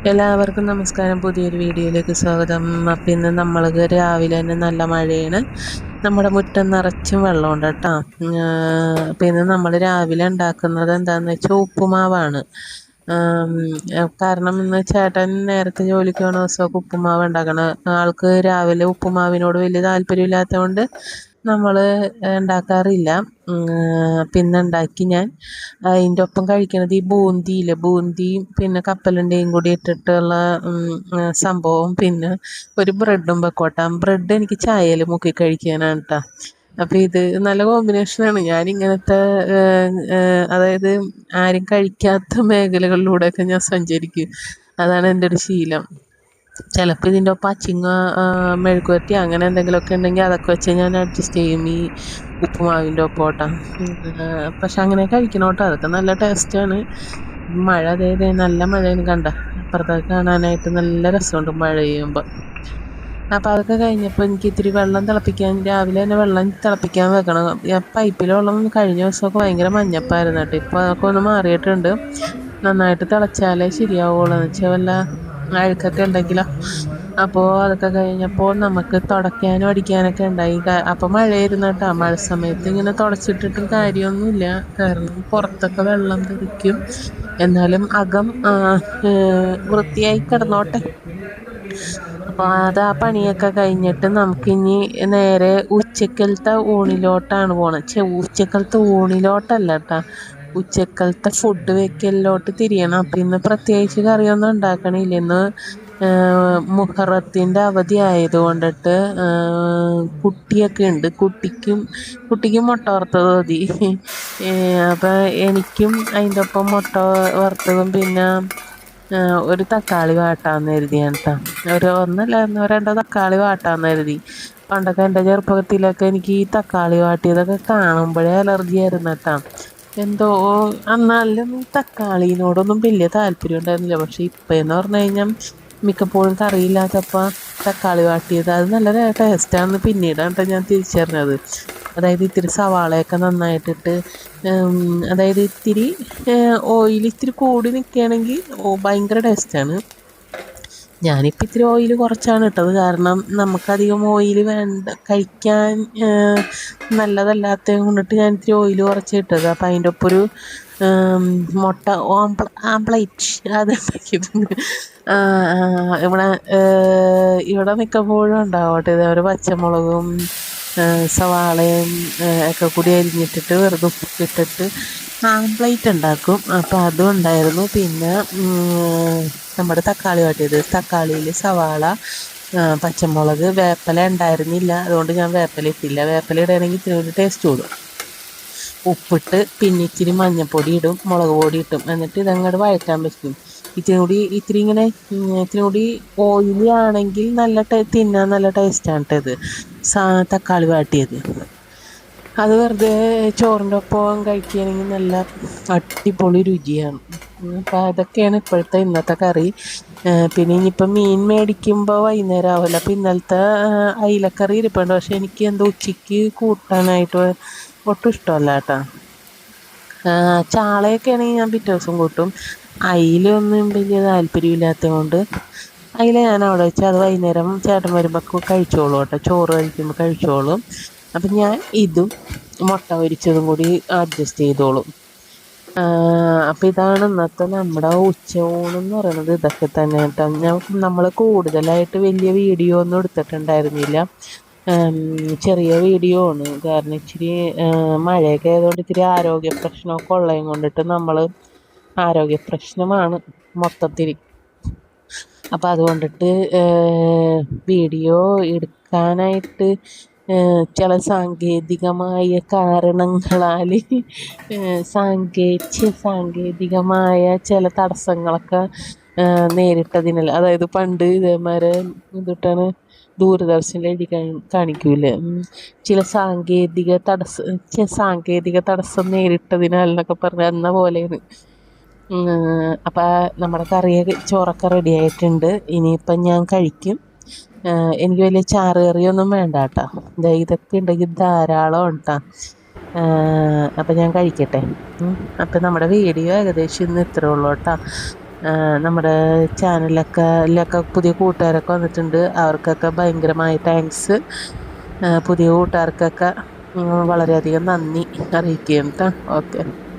എല്ലാവർക്കും നമസ്കാരം. പുതിയൊരു വീഡിയോയിലേക്ക് സ്വാഗതം. അപ്പം ഇന്ന് നമ്മൾ രാവിലെ തന്നെ നല്ല മഴയാണ്. നമ്മുടെ മുറ്റം നിറച്ചും വെള്ളമുണ്ട് കേട്ടോ. അപ്പം ഇന്ന് നമ്മൾ രാവിലെ ഉണ്ടാക്കുന്നത് എന്താണെന്ന് വെച്ചാൽ ഉപ്പുമാവാണ്. കാരണം ഇന്ന് ചേട്ടൻ നേരത്തെ ജോലിക്ക് പോകണ ദിവസമൊക്കെ ഉപ്പുമാവ് ഉണ്ടാക്കണം. ആൾക്ക് രാവിലെ ഉപ്പുമാവിനോട് വലിയ താല്പര്യമില്ലാത്തത് കൊണ്ട് നമ്മൾ ഉണ്ടാക്കാറില്ല. പിന്നെ ഉണ്ടാക്കി ഞാൻ. അതിൻ്റെ ഒപ്പം കഴിക്കണത് ഈ ബൂന്തിയില്ലേ, ബൂന്തിയും പിന്നെ കപ്പലണ്ടിയും കൂടി ഇട്ടിട്ടുള്ള സംഭവം, പിന്നെ ഒരു ബ്രെഡും വെക്കോട്ടാം. ബ്രെഡ് എനിക്ക് ചായയിൽ മുക്കി കഴിക്കാനാണ് കേട്ടോ. അപ്പം ഇത് നല്ല കോമ്പിനേഷനാണ്. ഞാനിങ്ങനത്തെ അതായത് ആരും കഴിക്കാത്ത മേഖലകളിലൂടെയൊക്കെ ഞാൻ സഞ്ചരിക്കും. അതാണ് എൻ്റെ ഒരു ശീലം. ചിലപ്പോൾ ഇതിൻ്റെ ഒപ്പം അച്ചിങ്ങ, മെഴുക്കുവരട്ടി അങ്ങനെ എന്തെങ്കിലുമൊക്കെ ഉണ്ടെങ്കിൽ അതൊക്കെ വെച്ച് ഞാൻ അഡ്ജസ്റ്റ് ചെയ്യും ഈ ഉപ്പുമാവിൻ്റെ ഒപ്പം കേട്ടോ. പക്ഷെ അങ്ങനെ കഴിക്കണം കേട്ടോ, അതൊക്കെ നല്ല ടേസ്റ്റാണ്. മഴ അതേ നല്ല മഴയാണ് കണ്ട. അപ്പുറത്തൊക്കെ കാണാനായിട്ട് നല്ല രസമുണ്ട് മഴ പെയ്യുമ്പോൾ. അപ്പോൾ അതൊക്കെ കഴിഞ്ഞപ്പോൾ എനിക്ക് ഇത്തിരി വെള്ളം തിളപ്പിക്കാൻ, രാവിലെ തന്നെ വെള്ളം തിളപ്പിക്കാൻ വെക്കണം. പൈപ്പിലെ വെള്ളം കഴിഞ്ഞ ദിവസമൊക്കെ ഭയങ്കര മഞ്ഞപ്പായിരുന്നു കേട്ടോ. ഇപ്പോൾ അതൊക്കെ ഒന്ന് മാറിയിട്ടുണ്ട്. നന്നായിട്ട് തിളച്ചാലേ ശരിയാവുള്ളൂ. എന്ന് വെച്ചാൽ വല്ല അഴുക്കൊക്കെ ഉണ്ടെങ്കിലോ. അപ്പോൾ അതൊക്കെ കഴിഞ്ഞപ്പോൾ നമുക്ക് തുടയ്ക്കാനും അടിക്കാനൊക്കെ ഉണ്ടായി. അപ്പോൾ മഴയായിരുന്നു കേട്ടോ. മഴ സമയത്ത് ഇങ്ങനെ തുടച്ചിട്ടിട്ടും കാര്യമൊന്നുമില്ല, കാരണം പുറത്തൊക്കെ വെള്ളം തെറിക്കും. എന്നാലും അകം വൃത്തിയായി കിടന്നോട്ടെ. അപ്പോൾ അത് ആ പണിയൊക്കെ കഴിഞ്ഞിട്ട് നമുക്കിനി നേരെ ഉച്ചക്കലത്തെ ഊണിലോട്ടാണ് പോണത്. ഉച്ചക്കലത്തെ ഊണിലോട്ടല്ല കേട്ടോ, ഉച്ചക്കലത്തെ ഫുഡ് വെക്കലിലോട്ട് തിരിയണം. അപ്പം ഇന്ന് പ്രത്യേകിച്ച് കറിയൊന്നും ഉണ്ടാക്കണില്ല. ഇന്ന് മുഹറത്തിൻ്റെ അവധി ആയതുകൊണ്ടിട്ട് കുട്ടിയൊക്കെ ഉണ്ട്. കുട്ടിക്കും മുട്ട വറുത്തത് മതി. അപ്പം എനിക്കും അതിൻ്റെ ഒപ്പം മുട്ട വറുത്തതും പിന്നെ ഒരു തക്കാളി വാട്ടാന്ന് കരുതിയാണ് കേട്ടോ. ഒന്നല്ല രണ്ടോ തക്കാളി വാട്ടാന്ന് കരുതി. പണ്ടൊക്കെ എൻ്റെ ചെറുപ്പത്തിലൊക്കെ എനിക്ക് ഈ തക്കാളി വാട്ടിയതൊക്കെ കാണുമ്പോഴേ അലർജി ആയിരുന്നു കേട്ടോ. എന്തോ എന്നാലും തക്കാളിനോടൊന്നും വലിയ താല്പര്യം ഉണ്ടായിരുന്നില്ല. പക്ഷെ ഇപ്പം എന്ന് പറഞ്ഞു കഴിഞ്ഞാൽ മിക്കപ്പോഴും കറിയില്ലാത്തപ്പോൾ തക്കാളി വാട്ടിയത് അത് നല്ല ടേസ്റ്റാണെന്ന് പിന്നീടാണ് കേട്ടോ ഞാൻ തിരിച്ചറിഞ്ഞത്. അതായത് ഇത്തിരി സവാളയൊക്കെ നന്നായിട്ടിട്ട്, അതായത് ഇത്തിരി ഓയിൽ ഇത്തിരി കൂടി നിൽക്കുകയാണെങ്കിൽ ഭയങ്കര ടേസ്റ്റാണ്. ഞാനിപ്പോൾ ഇത്തിരി ഓയിൽ കുറച്ചാണ് ഇട്ടത്, കാരണം നമുക്കധികം ഓയിൽ വേണ്ട, കഴിക്കാൻ നല്ലതല്ലാത്തത് കൊണ്ടിട്ട് ഞാൻ ഇത്തിരി ഓയിൽ കുറച്ച് ഇട്ടത്. അപ്പം അതിൻ്റെ ഒപ്പം ഒരു മുട്ട ആംപ്ലേറ്റ് അത് ഉണ്ടാക്കിയിട്ടുണ്ട്. ഇവിടെ ഇവിടെ മിക്കപ്പോഴും ഉണ്ടാവട്ടെ ഇതേപോലെ പച്ചമുളകും സവാളയും ഒക്കെ കൂടി അരിഞ്ഞിട്ടിട്ട് വെറുതെ ഉപ്പൊക്കെ ഇട്ടിട്ട് ആംപ്ലേറ്റ് ഉണ്ടാക്കും. അപ്പോൾ അതും ഉണ്ടായിരുന്നു. പിന്നെ നമ്മുടെ തക്കാളി വാട്ടിയത്, തക്കാളിയിൽ സവാള, പച്ചമുളക്, വേപ്പില ഉണ്ടായിരുന്നില്ല, അതുകൊണ്ട് ഞാൻ വേപ്പില ഇട്ടില്ല. വേപ്പില ഇടുകയാണെങ്കിൽ ഇത്തിരി ഒരു ടേസ്റ്റ് കൂടും. ഉപ്പിട്ട് പിന്നെ ഇച്ചിരി മഞ്ഞൾപ്പൊടി ഇടും, മുളക് പൊടി ഇട്ടും. എന്നിട്ട് ഇതങ്ങോട്ട് വഴറ്റാൻ വെക്കും. ഇത്തിരി കൂടി ഓയിലി ആണെങ്കിൽ തിന്നാൻ നല്ല ടേസ്റ്റാണ് കേട്ടോ ഇത് തക്കാളി വാട്ടിയത്. അത് വെറുതെ ചോറിൻ്റെ ഒപ്പം കഴിക്കുകയാണെങ്കിൽ നല്ല അടിപൊളി രുചിയാണ്. അപ്പം അതൊക്കെയാണ് ഇന്നത്തെ കറി. പിന്നെ ഇനിയിപ്പം മീൻ മേടിക്കുമ്പോൾ വൈകുന്നേരം ആവില്ല. അപ്പം ഇന്നലത്തെ അയിലക്കറി ഇരിപ്പുണ്ട്. പക്ഷെ എനിക്ക് എന്തോ ഉച്ചയ്ക്ക് കൂട്ടാനായിട്ട് ഒട്ടും ഇഷ്ടമല്ല കേട്ടോ. ചാളയൊക്കെ ആണെങ്കിൽ ഞാൻ പിറ്റേ ദിവസം കൂട്ടും. അയിലൊന്നും വലിയ താല്പര്യമില്ലാത്തത് കൊണ്ട് അയില ഞാൻ അവിടെ വെച്ച് അത് വൈകുന്നേരം ചേട്ടൻ വരുമ്പോൾ കഴിച്ചോളൂ കേട്ടോ. ചോറ് കഴിക്കുമ്പോൾ കഴിച്ചോളും. അപ്പം ഞാൻ ഇതും മുട്ട പൊരിച്ചതും കൂടി അഡ്ജസ്റ്റ് ചെയ്തോളും. അപ്പം ഇതാണ് ഇന്നത്തെ നമ്മുടെ ഉച്ചയൂണെന്ന് പറയുന്നത്. ഇതൊക്കെ തന്നെ കേട്ടോ. നമ്മൾ കൂടുതലായിട്ട് വലിയ വീഡിയോ ഒന്നും എടുത്തിട്ടുണ്ടായിരുന്നില്ല. ചെറിയ വീഡിയോ ആണ്, കാരണം ഇച്ചിരി മഴയൊക്കെ ആയതുകൊണ്ട് ഇത്തിരി ആരോഗ്യ പ്രശ്നമൊക്കെ ഉള്ളതും കൊണ്ടിട്ട് നമ്മൾ ആരോഗ്യ പ്രശ്നമാണ് മൊത്തത്തിൽ. അപ്പം അതുകൊണ്ടിട്ട് വീഡിയോ എടുക്കാനായിട്ട് ചില സാങ്കേതികമായ കാരണങ്ങളാൽ സാങ്കേതികമായ ചില തടസ്സങ്ങളൊക്കെ നേരിട്ടതിനാൽ, അതായത് പണ്ട് ഇതേമാരെ ഇതിട്ടാണ് ദൂരദർശനിൽ എഴുതി കാണിക്കൂലേ, ചില സാങ്കേതിക തടസ്സം നേരിട്ടതിനാൽ എന്നൊക്കെ പറഞ്ഞ എന്ന പോലെയാണ്. അപ്പം നമ്മുടെ ചോറൊക്കെ റെഡി ആയിട്ടുണ്ട്. ഇനിയിപ്പം ഞാൻ കഴിക്കും. എനിക്ക് വലിയ ചാറ് കറിയൊന്നും വേണ്ട കേട്ടോ. ഇതൊക്കെ ഉണ്ടെങ്കിൽ ധാരാളം കേട്ടോ. അപ്പം ഞാൻ കഴിക്കട്ടെ. അപ്പം നമ്മുടെ വീഡിയോ ഏകദേശം ഇന്ന് ഇത്രേ ഉള്ളൂ കേട്ടോ. നമ്മുടെ ചാനലിലൊക്കെ പുതിയ കൂട്ടുകാരൊക്കെ വന്നിട്ടുണ്ട്. അവർക്കൊക്കെ ഭയങ്കരമായ താങ്ക്സ്. പുതിയ കൂട്ടുകാർക്കൊക്കെ വളരെയധികം നന്ദി അറിയിക്കുകയാണ് കേട്ടോ. ഓക്കെ.